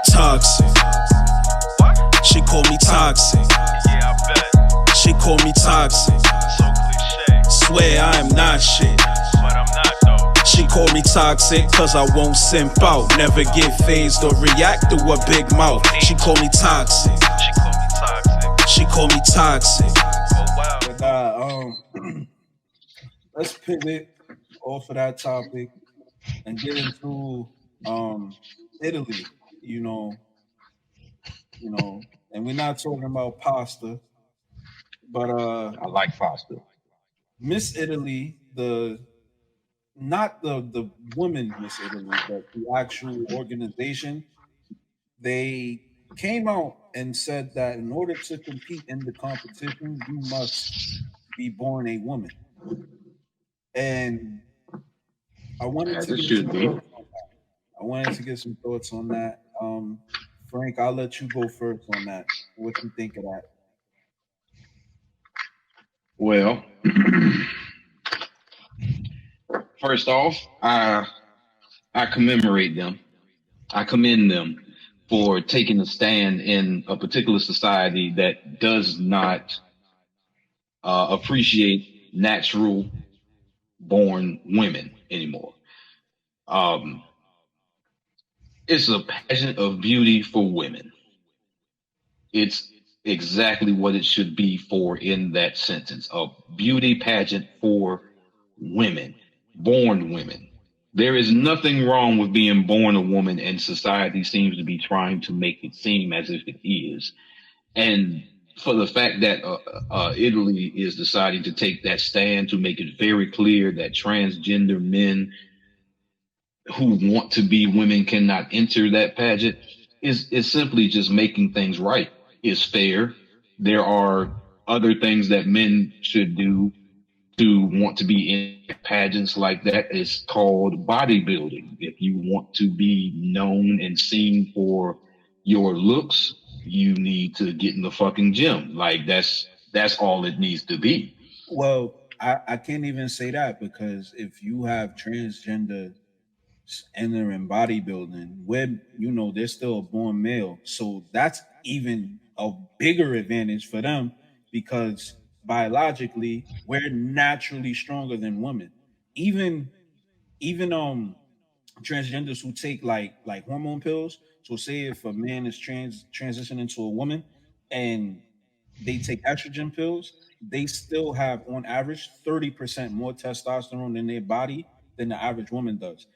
Toxic. She call me toxic. Yeah, I bet. She call me toxic. So cliche, Swear I am not shit. but I'm not though. She call me toxic cause I won't simp out. Never get phased or react to a big mouth. She call me toxic. She call me toxic. She call me toxic. Oh wow. But let's pivot off of that topic and get into Italy. And we're not talking about pasta, but I like Foster. Miss Italy, not the woman Miss Italy, but the actual organization, they came out and said that in order to compete in the competition, you must be born a woman. And I wanted As to it get should some be. thoughts on that. I wanted to get some thoughts on that. Frank, I'll let you go first on that. What you think of that? Well, first off, I commemorate them. I commend them for taking a stand in a particular society that does not appreciate natural born women anymore. It's a pageant of beauty for women. It's exactly what it should be for in that sentence, a beauty pageant for women, born women. There is nothing wrong with being born a woman, and society seems to be trying to make it seem as if it is. And for the fact that Italy is deciding to take that stand to make it very clear that transgender men who want to be women cannot enter that pageant is simply just making things right. It's fair. There are other things that men should do to want to be in pageants like that. It's called bodybuilding. If you want to be known and seen for your looks, you need to get in the fucking gym. Like that's all it needs to be. Well, I can't even say that, because if you have transgender entering bodybuilding, where they're still a born male, so that's even a bigger advantage for them, because biologically we're naturally stronger than women. Even transgenders who take like hormone pills. So say if a man is transitioning to a woman and they take estrogen pills, they still have on average 30% more testosterone in their body than the average woman does.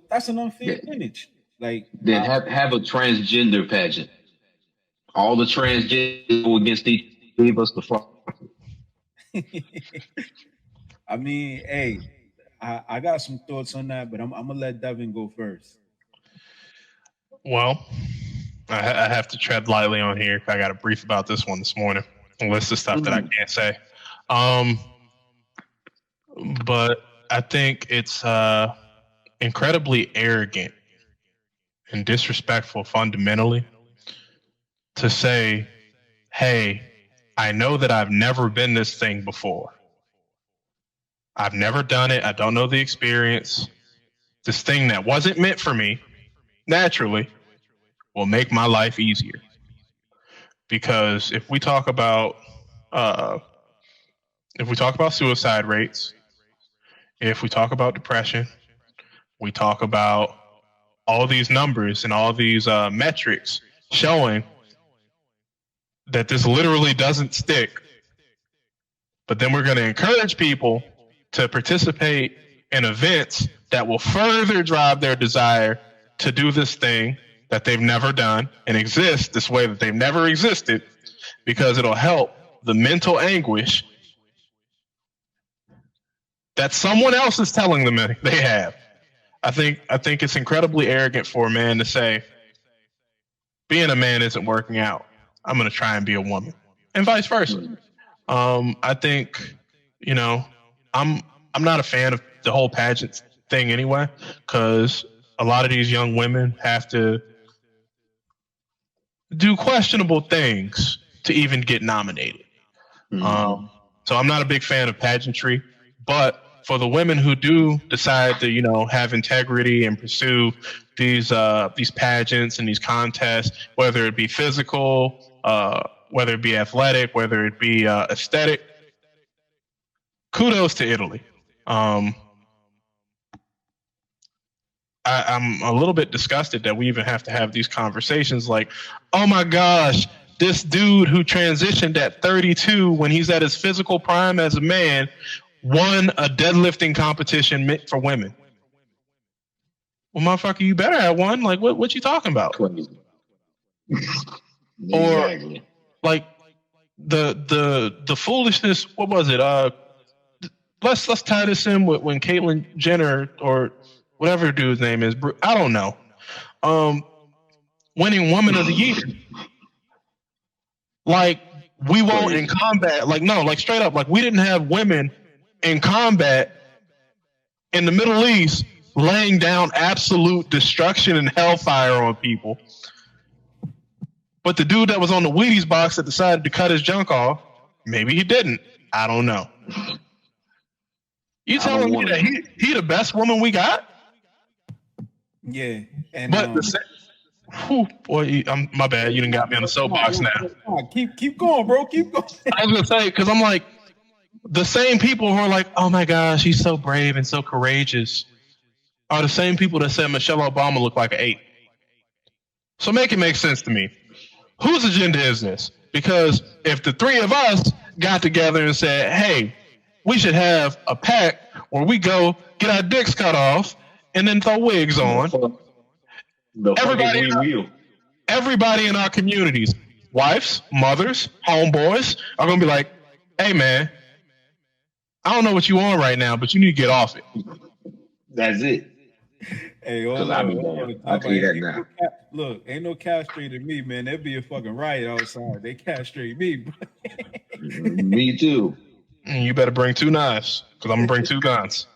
That's an unfair Yeah. advantage. Like Then have a transgender pageant. All the transgenders go against each leave us the fuck. I mean, hey, I got some thoughts on that, but I'm gonna let Devin go first. Well, I have to tread lightly on here. I got a brief about this one this morning. A list of stuff that I can't say. But I think it's incredibly arrogant and disrespectful fundamentally to say, hey, I know that I've never been this thing before. I've never done it. I don't know the experience. This thing that wasn't meant for me naturally will make my life easier. Because if we talk about suicide rates, if we talk about depression, we talk about all these numbers and all these metrics showing that this literally doesn't stick. But then we're going to encourage people to participate in events that will further drive their desire to do this thing that they've never done and exist this way that they've never existed, because it'll help the mental anguish that someone else is telling them they have. I think it's incredibly arrogant for a man to say, being a man isn't working out, I'm going to try and be a woman, and vice versa. I think, I'm not a fan of the whole pageant thing anyway, because a lot of these young women have to do questionable things to even get nominated. So I'm not a big fan of pageantry, but for the women who do decide to, have integrity and pursue these pageants and these contests, whether it be physical, whether it be athletic, whether it be aesthetic. Kudos to Italy. I'm a little bit disgusted that we even have to have these conversations like, oh my gosh, this dude who transitioned at 32 when he's at his physical prime as a man won a deadlifting competition meant for women. Well, motherfucker, you better have one. Like, what you talking about? Crazy. Or Exactly. like the foolishness. What was it? Let's tie this in with when Caitlyn Jenner or whatever dude's name is. I don't know. Winning Woman of the Year. Like, we won't in combat. Like, no, like straight up. Like, we didn't have women in combat in the Middle East laying down absolute destruction and hellfire on people. But the dude that was on the Wheaties box that decided to cut his junk off, maybe he didn't. I don't know. You telling me that he the best woman we got? Yeah, and But boy, my bad. You done got me on the soapbox now. Keep going, bro. Keep going. I was gonna say, because I'm like, the same people who are like, oh my gosh, he's so brave and so courageous, are the same people that said Michelle Obama looked like an ape. So make it make sense to me. Whose agenda is this? Because if the three of us got together and said, hey, we should have a pact where we go get our dicks cut off and then throw wigs on. Everybody in our communities, wives, mothers, homeboys, are going to be like, hey, man, I don't know what you on right now, but you need to get off it. That's it. Hey, I'll tell you that now. Look, ain't no castrated me, man. There'd be a fucking riot outside. They castrate me. Me too. You better bring 2 knives, because I'm going to bring 2 guns.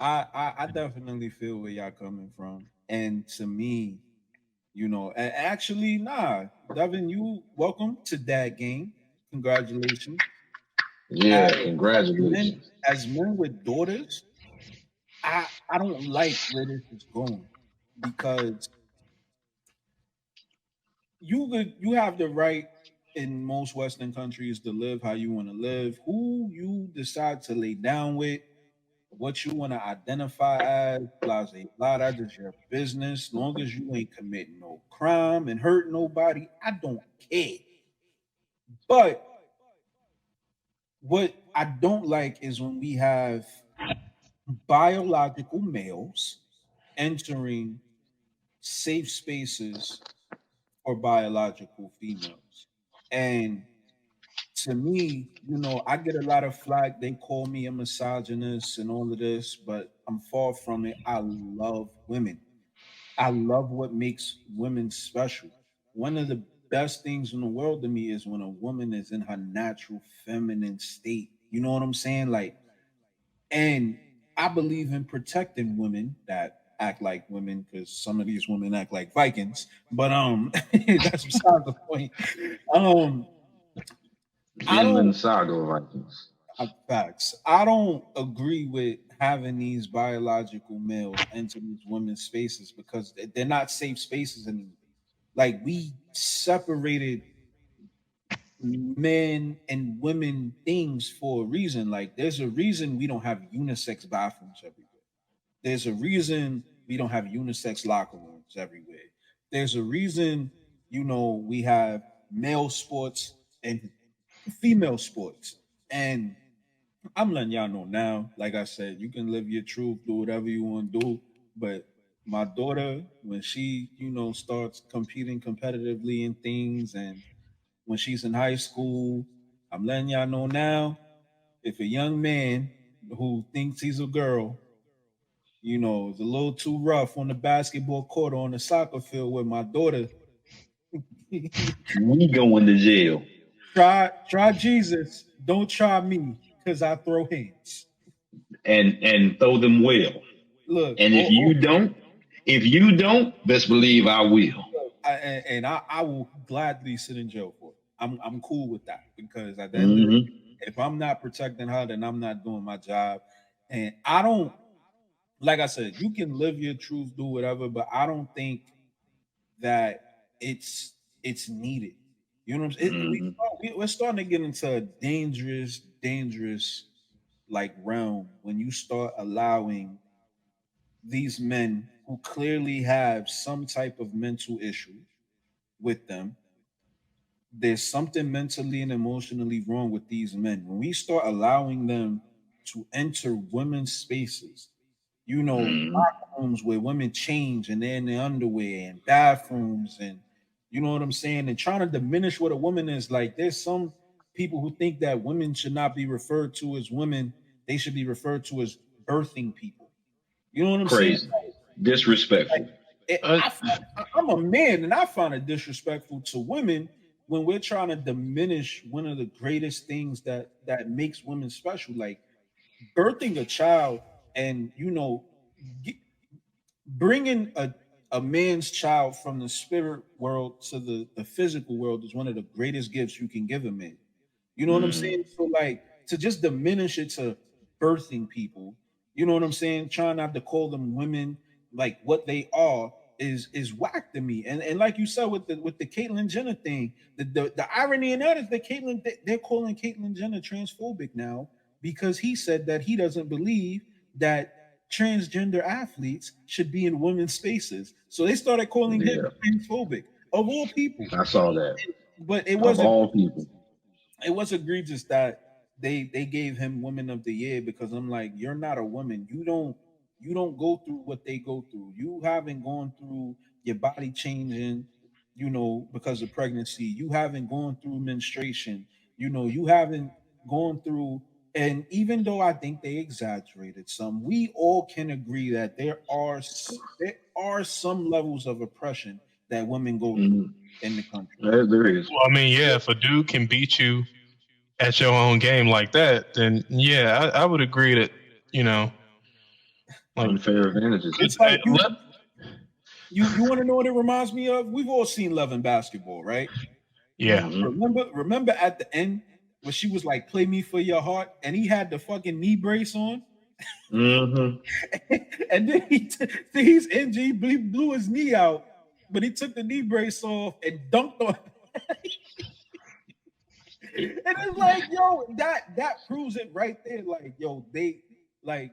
I definitely feel where y'all coming from. And to me, you know, actually, Devin, you welcome to that game. Congratulations. Yeah, congratulations. As men with daughters, I don't like where this is going, because you have the right in most Western countries to live how you want to live. Who you decide to lay down with, what you want to identify as, blah, that's just your business. As long as you ain't committing no crime and hurt nobody, I don't care. But what I don't like is when we have biological males entering safe spaces for biological females. And to me, you know, I get a lot of flack. They call me a misogynist and all of this, but I'm far from it. I love women. I love what makes women special. One of the best things in the world to me is when a woman is in her natural feminine state. You know what I'm saying? Like, and I believe in protecting women that act like women, because some of these women act like Vikings. But that's besides the point. Vinland Saga Vikings. Facts. I don't agree with having these biological males enter these women's spaces, because they're not safe spaces anymore. Like, we separated men and women things for a reason. Like, there's a reason we don't have unisex bathrooms everywhere. There's a reason we don't have unisex locker rooms everywhere. There's a reason, you know, we have male sports and female sports. And I'm letting y'all know now, like I said, you can live your truth, do whatever you want to do. But my daughter, when she, you know, starts competing competitively in things, and when she's in high school, I'm letting y'all know now, if a young man who thinks he's a girl, you know, is a little too rough on the basketball court or on the soccer field with my daughter, we going to jail. Try Jesus. Don't try me, because I throw hands. And throw them well. Look, and if you don't, best believe I will. I will gladly sit in jail for it. I'm cool with that, because at the end of the day, if I'm not protecting her, then I'm not doing my job. And I don't like I said, you can live your truth, do whatever, but I don't think that it's needed. You know what I'm saying? Mhm. We're starting to get into a dangerous like realm when you start allowing these men who clearly have some type of mental issue with them. There's something mentally and emotionally wrong with these men. When we start allowing them to enter women's spaces, Mhm. locker rooms where women change and they're in their underwear and bathrooms and you know what I'm saying, and trying to diminish what a woman is. Like there's some people who think that women should not be referred to as women, they should be referred to as birthing people. You know what I'm saying? Crazy, disrespectful. Uh, I'm a man, and I find it disrespectful to women when we're trying to diminish one of the greatest things that makes women special, like birthing a child, and get, bringing a man's child from the spirit world to the physical world is one of the greatest gifts you can give a man. You know what I'm Mm. saying? So like to just diminish it to birthing people, you know what I'm saying? Trying not to call them women like what they are is whack to me. And like you said with the Caitlyn Jenner thing, the irony in that is that they're calling Caitlyn Jenner transphobic now because he said that he doesn't believe that transgender athletes should be in women's spaces. So they started calling him Yeah, transphobic of all people. I saw that. But Of all people. it was egregious that they gave him woman of the year because I'm like, you're not a woman. You don't go through what they go through. You haven't gone through your body changing, because of pregnancy. You haven't gone through menstruation. You haven't gone through. And even though I think they exaggerated some, we all can agree that there are some levels of oppression that women go through Mhm. in the country. There is well, I mean, yeah, if a dude can beat you at your own game like that, then yeah, I would agree that you know, like, unfair advantages. It's like you want to know what it reminds me of? We've all seen Love and Basketball, right? yeah, Mhm. Remember at the end when she was like, "Play me for your heart," and he had the fucking knee brace on, Mhm. and then he's injured, he blew his knee out, but he took the knee brace off and dunked on. And it's like, yo, that proves it right there. Like, yo, they like,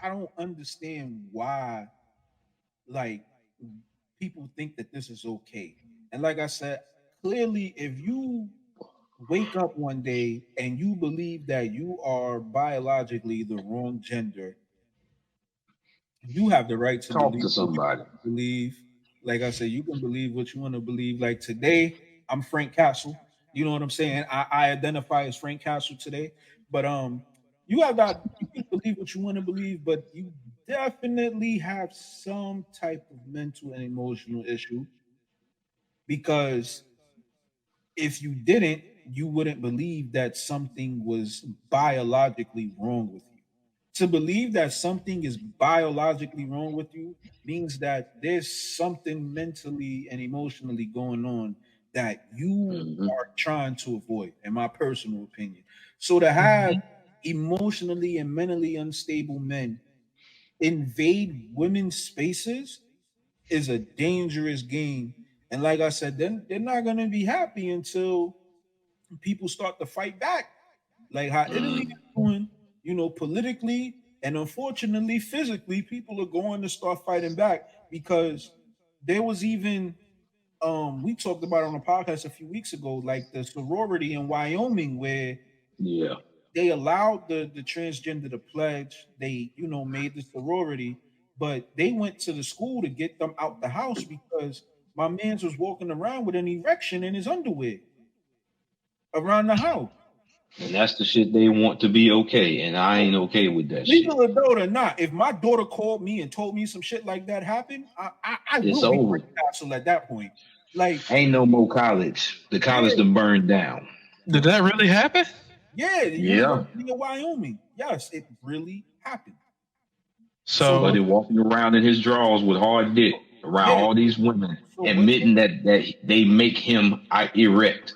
I don't understand why like people think that this is okay. And like I said, clearly, if you wake up one day and you believe that you are biologically the wrong gender, you have the right to Talk believe to what you somebody. want to believe. Like I said, you can believe what you want to believe. Like today, I'm Frank Castle. You know what I'm saying? I identify as Frank Castle today. But you can believe what you want to believe, but you definitely have some type of mental and emotional issue because if you didn't, you wouldn't believe that something was biologically wrong with you. To believe that something is biologically wrong with you means that there's something mentally and emotionally going on that you Mhm. are trying to avoid, in my personal opinion. So to have mhm. emotionally and mentally unstable men invade women's spaces is a dangerous game. And like I said, then they're not going to be happy until people start to fight back, like how Italy is Mm. doing, politically and unfortunately physically, people are going to start fighting back because there was even we talked about it on a podcast a few weeks ago, like the sorority in Wyoming where Yeah. they allowed the transgender to pledge. They, made the sorority, but they went to the school to get them out the house because my man's was walking around with an erection in his underwear around the house. And that's the shit they want to be okay, and I ain't okay with that shit. Legal adult or not, if my daughter called me and told me some shit like that happened, I It's will be over. Frank Castle at that point. Like, Ain't no more college. The college yeah, done burned down. Did that really happen? yeah, the Yeah. University of Wyoming. Yes, it really happened. So Buddy So walking around in his drawers with hard dick around yeah, all these women, so admitting that they make him erect,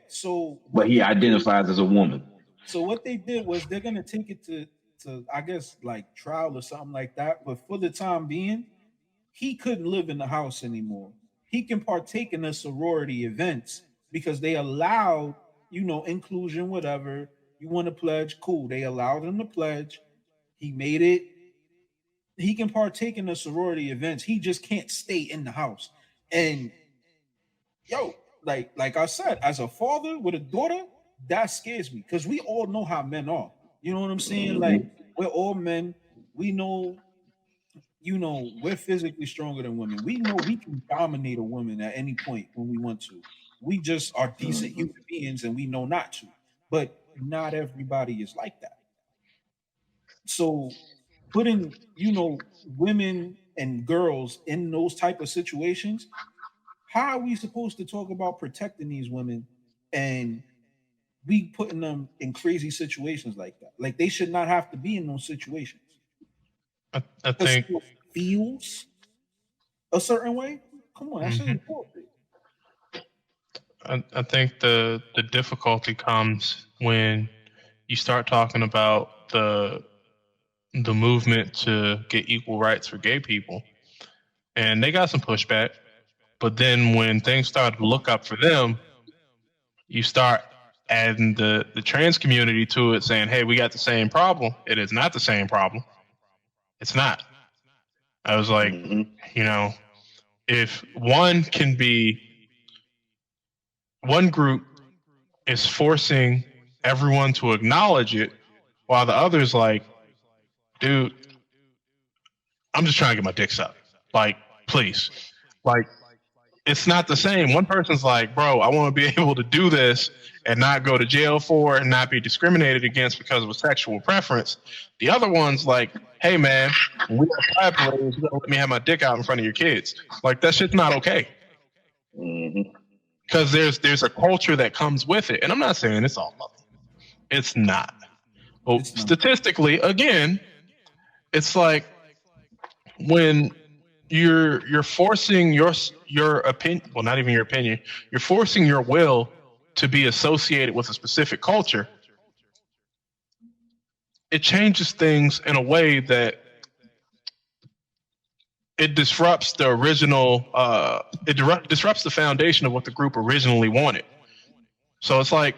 so but what he they did, identifies as a woman. so what they did was they're gonna take it to to, I guess, like trial or something like that. But for the time being, he couldn't live in the house anymore. He can partake in the sorority events because they allowed, inclusion, whatever. You want to pledge, cool. They allowed him to pledge. He made it. He can partake in the sorority events. He just can't stay in the house. And like I said, as a father with a daughter, that scares me because we all know how men are. You know what I'm saying? Like, we're all men. We know, we're physically stronger than women. We know we can dominate a woman at any point when we want to. We just are decent human beings and we know not to. But not everybody is like that. So putting, women and girls in those type of situations, how are we supposed to talk about protecting these women and we putting them in crazy situations like that? Like, they should not have to be in those situations. I think it feels a certain way. Come on, that's important. I think the difficulty comes when you start talking about the movement to get equal rights for gay people, and they got some pushback. But then when things start to look up for them, you start adding the trans community to it, saying, "Hey, we got the same problem." It is not the same problem. It's not. I was like, if one group is forcing everyone to acknowledge it, while the other's like, dude, I'm just trying to get my dick sucked. Like, please. Like, it's not the same. One person's like, bro, I want to be able to do this and not go to jail for it and not be discriminated against because of a sexual preference. The other one's like, hey, man, when we got pride parades, you gotta let me have my dick out in front of your kids. Like, that shit's not okay. Because there's a culture that comes with it. And I'm not saying it's all loving. It's not. Well, statistically, again, it's like when you're forcing your opinion, well, not even your opinion, you're forcing your will to be associated with a specific culture. It changes things in a way that it disrupts the original, disrupts the foundation of what the group originally wanted. So it's like,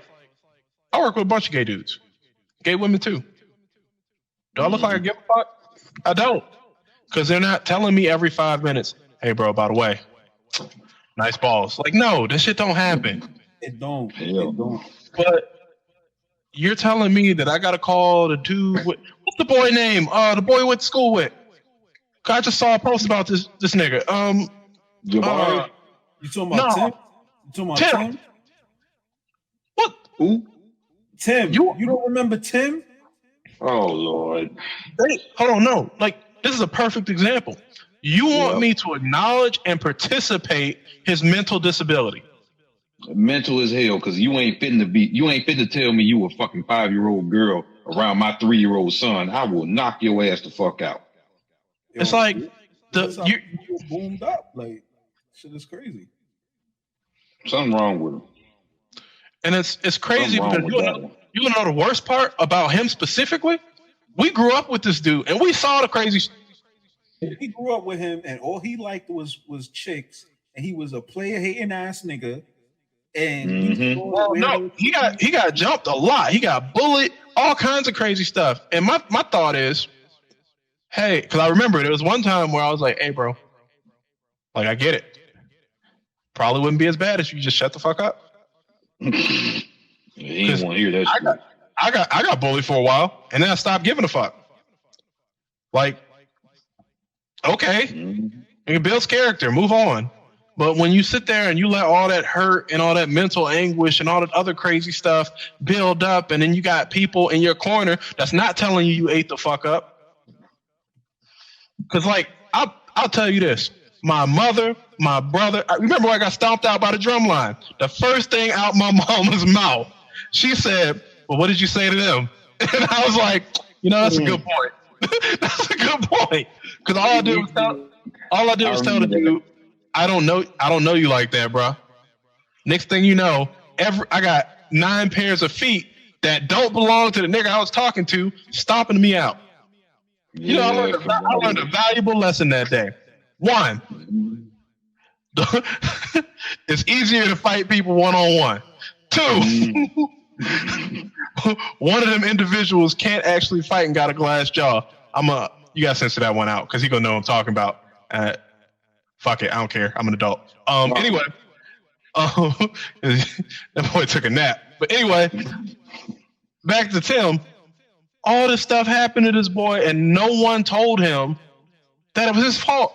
I work with a bunch of gay dudes, gay women too. Do I look like I give a fuck? I don't. Because they're not telling me every 5 minutes, hey, bro, by the way, nice balls. Like, no, this shit don't happen. It don't. It don't. But you're telling me that I got to call the dude with, what's the boy name? The boy went to school with. I just saw a post about this nigga. Jabari? You talking about Tim? You talking about Tim? What? Who? Tim. You don't remember Tim? Oh, Lord. Hey, hold on, no. Like, this is a perfect example. You want me to acknowledge and participate his mental disability. Mental as hell, because you ain't fit to tell me you a fucking 5-year-old girl around my 3-year-old son. I will knock your ass the fuck out. It's like you boomed up. Like, shit is crazy. Something wrong with him. And it's crazy because you know the worst part about him specifically? We grew up with this dude and we saw the crazy. We grew up with him and all he liked was chicks, and he was a player hating ass nigga. And well, no, he got jumped a lot. He got bullied, all kinds of crazy stuff. And my thought is, hey, because I remember there was one time where I was like, hey, bro, like, I get it. Probably wouldn't be as bad if you just shut the fuck up. He didn't want to hear that shit. I got bullied for a while, and then I stopped giving a fuck. Like, okay, it builds character, move on. But when you sit there and you let all that hurt and all that mental anguish and all that other crazy stuff build up, and then you got people in your corner that's not telling you ate the fuck up. Because, like, I'll tell you this. My mother, my brother, I remember when I got stomped out by the drum line. The first thing out my mama's mouth, she said, well, what did you say to them? And I was like, that's a good point. That's a good point. Because all I did was tell the dude, I don't know you like that, bro. Next thing you know, I got 9 pairs of feet that don't belong to the nigga I was talking to stomping me out. You know, I learned a valuable lesson that day. One, it's easier to fight people one-on-one. Two, one of them individuals can't actually fight and got a glass jaw. You gotta censor that one out because he gonna know what I'm talking about. Fuck it, I don't care. I'm an adult. Anyway, that boy took a nap. But anyway, back to Tim. All this stuff happened to this boy, and no one told him that it was his fault.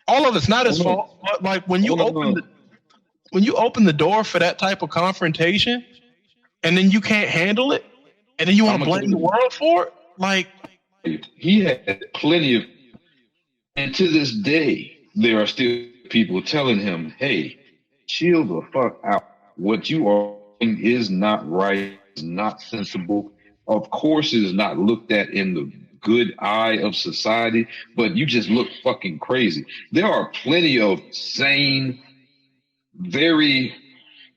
All of it's not his fault. But like when you open the door for that type of confrontation, and then you can't handle it, and then you want to blame the world for it, like he had plenty of, and to this day, there are still people telling him, "Hey, chill the fuck out. What you are doing is not right. Is not sensible. Of course, it is not looked at in the good eye of society, but you just look fucking crazy." There are plenty of sane, very,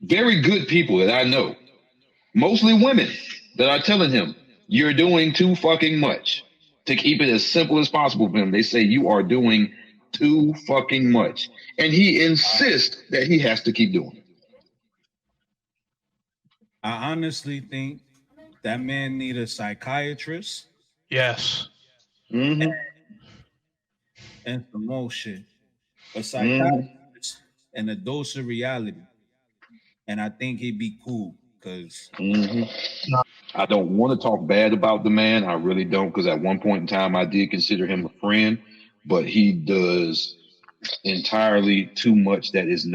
very good people that I know, mostly women, that are telling him, "You're doing too fucking much." To keep it as simple as possible for him, they say you are doing too fucking much. And he insists that he has to keep doing it. I honestly think that man need a psychiatrist. yes. Mm-hmm. And some more shit. A psychiatrist and a dose of reality. And I think he'd be cool because I don't want to talk bad about the man. I really don't, because at one point in time I did consider him a friend, but he does entirely too much that is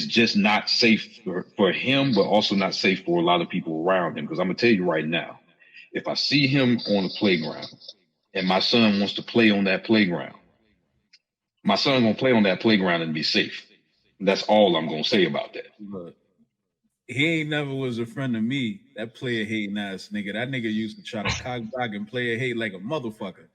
just not safe for him, but also not safe for a lot of people around him. Because I'm gonna tell you right now, if I see him on the playground and my son wants to play on that playground, my son gonna play on that playground and be safe. That's all I'm gonna say about that. look, he ain't never was a friend of me. That player hating ass nigga. That nigga used to try to cock block and player hate like a motherfucker.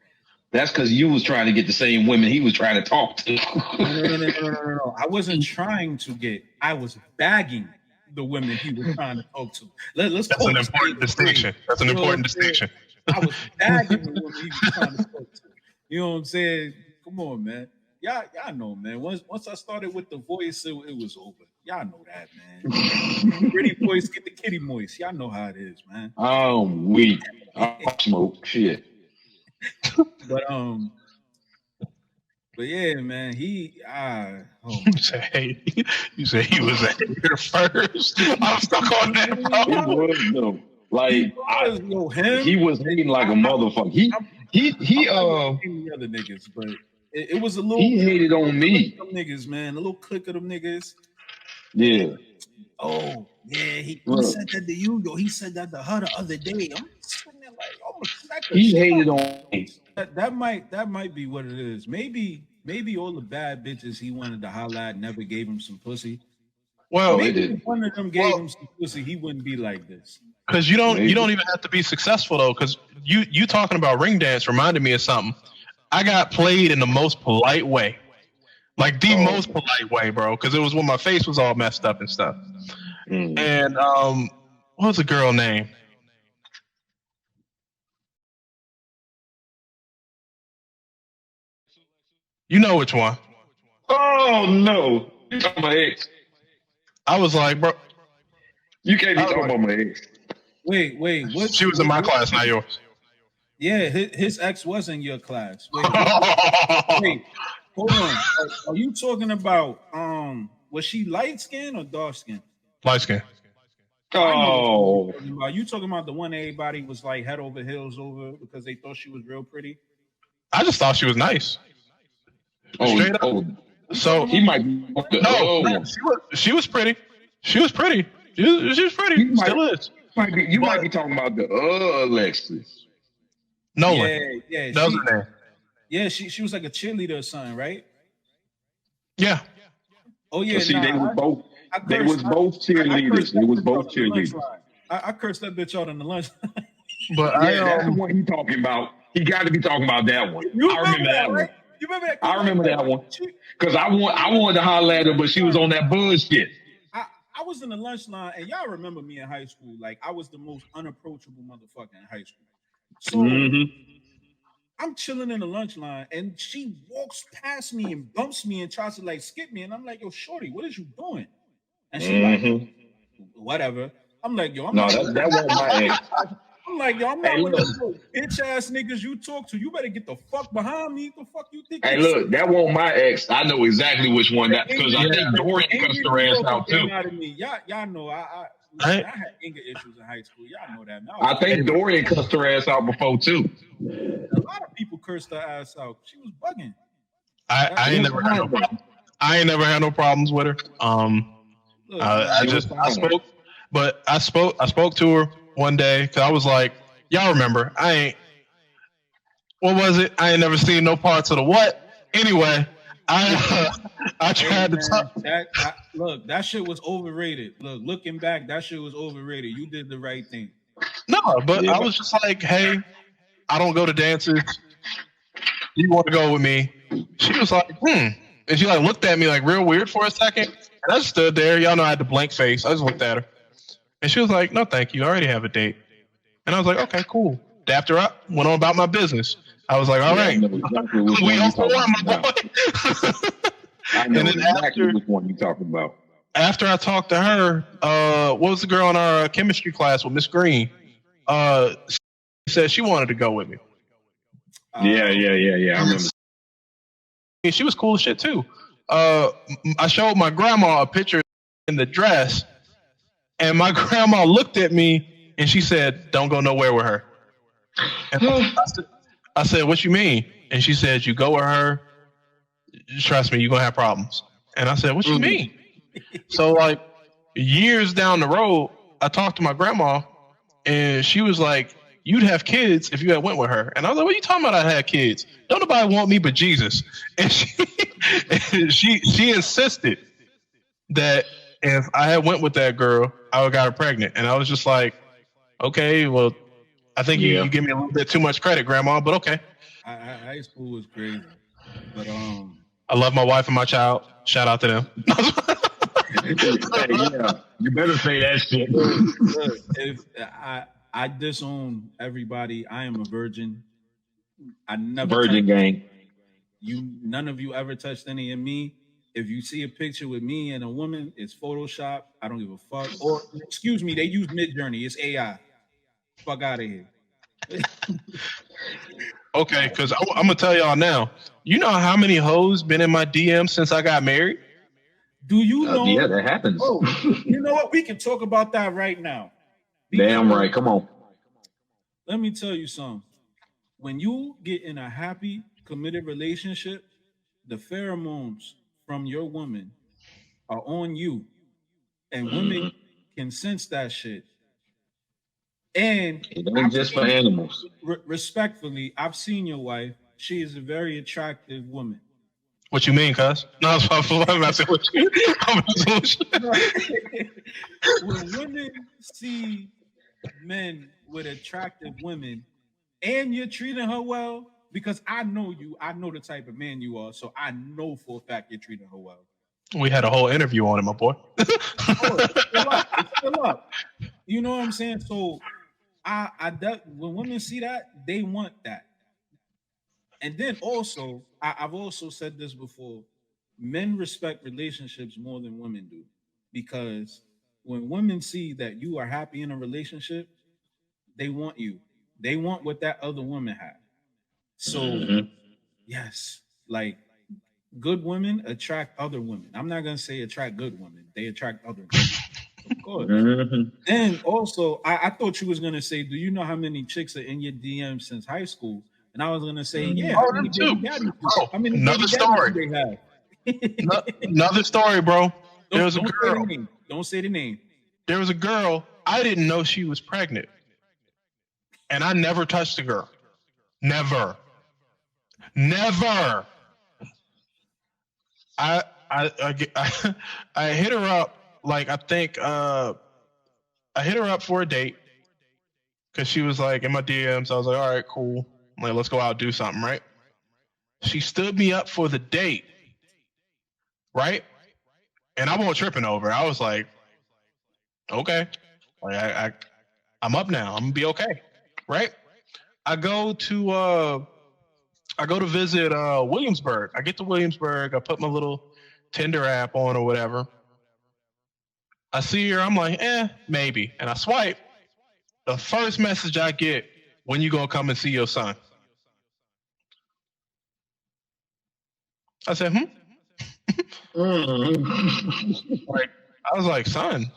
That's because you was trying to get the same women he was trying to talk to. No. I wasn't trying to get. I was bagging the women he was trying to talk to. Let's That's an important distinction. That's an important distinction. I was bagging the women he was trying to talk to. You know what I'm saying? Come on, man. Y'all know, man. Once I started with the voice, it was over. Y'all know that, man. Pretty voice get the kitty moist. Y'all know how it is, man. I'm weak. I smoke shit. But yeah, man. You say he was a hater first. I'm stuck on that. It was though. Like he was hating like a motherfucker. He the other niggas, but it was a little. He hated on me. Them niggas, man. A little clique of them niggas. Yeah. Oh yeah, he said that to you, yo. He said that to her the other day. I'm sitting there like, oh, he hated on me. That might be what it is. Maybe all the bad bitches he wanted to holler at never gave him some pussy. Well, maybe if one of them gave him some pussy, he wouldn't be like this. Because you don't even have to be successful though. Because you talking about ring dance reminded me of something. I got played in the most polite way. Like the most polite way, bro, because it was when my face was all messed up and stuff. And what was the girl name? You know which one. Oh no. You talking about my ex. I was like, bro. You can't be talking about my ex. Wait, what? She was in my class, not yours. Yeah, his ex was in your class. Wait, hold on. Are you talking about was she light skin or dark skin? Light skin. Oh. Are you talking about the one everybody was like head over heels over because they thought she was real pretty? I just thought she was nice. Straight up. So he might be she was pretty. She was pretty. She was pretty. Still is. You might be talking about the Alexis. Nolan. Yeah. That was her name. Yeah, she was like a cheerleader or something, right? Yeah. Oh yeah. See, they was both cheerleaders. They was both cheerleaders. I cursed that bitch out on the lunch. But that's the one he talking about. He got to be talking about that one. I remember that one. You remember that? I remember that one. Because I wanted to holler at her, but she was on that bullshit. I was in the lunch line, and y'all remember me in high school. Like, I was the most unapproachable motherfucker in high school. So I'm chilling in the lunch line, and she walks past me and bumps me and tries to like skip me, and I'm like, "Yo, shorty, what is you doing?" And she like, "Whatever." I'm like, "Yo, I'm No, not." that wasn't my ex. I'm like, "Yo, I'm not Hey, one of look. those bitch ass niggas you talk to. You better get the fuck behind me. The fuck you think?" Hey, you look, that wasn't my ex. I know exactly which one that because I think Dorian Anger cussed her ass out came too. out of me. Y'all know I Right. had anger issues in high school. Y'all know that. Now, I think Dorian cussed her ass out before too. a lot of people cursed her ass out. She was bugging. I ain't never had no problem. I ain't never had no problems with her. Look, I spoke to her one day because I was like, y'all remember, what was it? I ain't never seen no parts of the what. Anyway, I tried to talk. Look, that shit was overrated. Look, looking back, that shit was overrated. You did the right thing. No, but I was just like, hey, I don't go to dances. You want to go with me? She was like, And she like looked at me like real weird for a second. And I just stood there. Y'all know I had the blank face. I just looked at her. And she was like, no, thank you. I already have a date. And I was like, okay, cool. Dapped her up, went on about my business. I was like, all right. We on for one, my boy. I know And then exactly which one you talking about. After I talked to her, what was the girl in our chemistry class with Miss Green? She said she wanted to go with me. Yeah. I remember. And she was cool as shit too. I showed my grandma a picture in the dress, and my grandma looked at me and she said, "Don't go nowhere with her." And I said, "What you mean?" And she said, "You go with her, trust me, you're gonna have problems." And I said, "What you mean?" So like years down the road, I talked to my grandma, and she was like, "You'd have kids if you had went with her." And I was like, "What are you talking about? I had kids. Don't nobody want me but Jesus." And she insisted that if I had went with that girl, I would have got her pregnant. And I was just like, "Okay, well, I think you give me a little bit too much credit, Grandma, but okay." High school was crazy, but I love my wife and my child. Shout out to them. You better say that shit. Look, if I disown everybody, I am a virgin. I never Virgin gang. None of you ever touched any of me. If you see a picture with me and a woman, it's Photoshop. I don't give a fuck. Or excuse me, they use Midjourney. It's AI. Fuck out of here. Okay, because I'm gonna tell y'all now. You know how many hoes been in my DM since I got married? Do you know? Yeah, that happens. Oh, you know what? We can talk about that right now. Damn right. Come on. Let me tell you something. When you get in a happy, committed relationship, the pheromones from your woman are on you, and women can sense that shit. And it ain't just for animals. Respectfully, I've seen your wife. She is a very attractive woman. What you mean, cuz? No, I'm not saying what you When women see men with attractive women and you're treating her well, because I know you, I know the type of man you are, so I know for a fact you're treating her well. We had a whole interview on it, my boy. It's still up. You know what I'm saying? So when women see that, they want that. And then also, I've also said this before, men respect relationships more than women do. Because when women see that you are happy in a relationship, they want you. They want what that other woman had. So, yes, like good women attract other women. I'm not going to say attract good women. They attract other women. Of course. And also, I thought you was going to say, do you know how many chicks are in your DM since high school? And I was going to say, yeah. Them too. Another story. Another story, bro. There was a girl. Don't say the name. There was a girl. I didn't know she was pregnant. And I never touched the girl. Never. I hit her up. Like, I think I hit her up for a date because she was like in my DMs. I was like, all right, cool. I'm like, let's go out and do something, right? She stood me up for the date, right? And I wasn't tripping over. I was like, okay, like I'm up now. I'm gonna be okay, right? I go to visit Williamsburg. I get to Williamsburg. I put my little Tinder app on or whatever. I see her. I'm like, maybe. And I swipe. The first message I get, when you gonna come and see your son? I said, Like, I was like, son.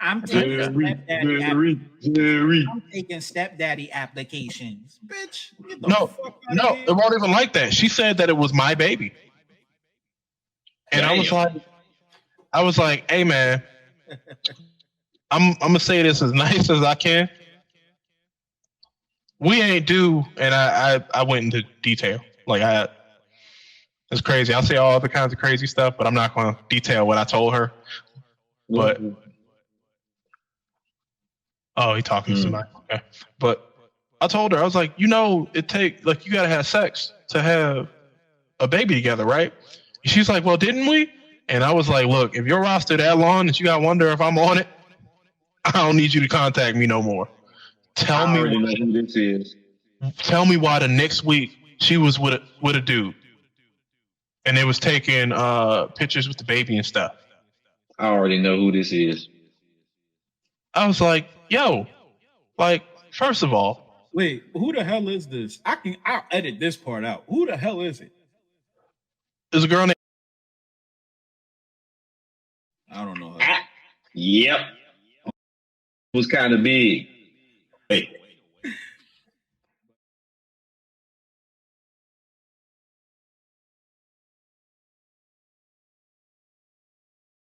I'm taking stepdaddy applications, bitch. Get the fuck out of No, here. it wasn't even like that. She said that it was my baby, and I was like, hey man, I'm gonna say this as nice as I can. We ain't due, and I went into detail. Like it's crazy. I'll say all other kinds of crazy stuff, but I'm not going to detail what I told her. But he talking to somebody. Okay. But I told her, I was like, you gotta have sex to have a baby together, right? She's like, well, didn't we? And I was like, look, if your roster that long that you gotta wonder if I'm on it, I don't need you to contact me no more. Tell me who this is. Tell me why the next week she was with a dude, and they was taking pictures with the baby and stuff. I already know who this is. I was like, yo, like, first of all, Wait, who the hell is this? I'll edit this part out. Who the hell is it? there's a girl named. I don't know her. Yep. It was kind of big. Wait,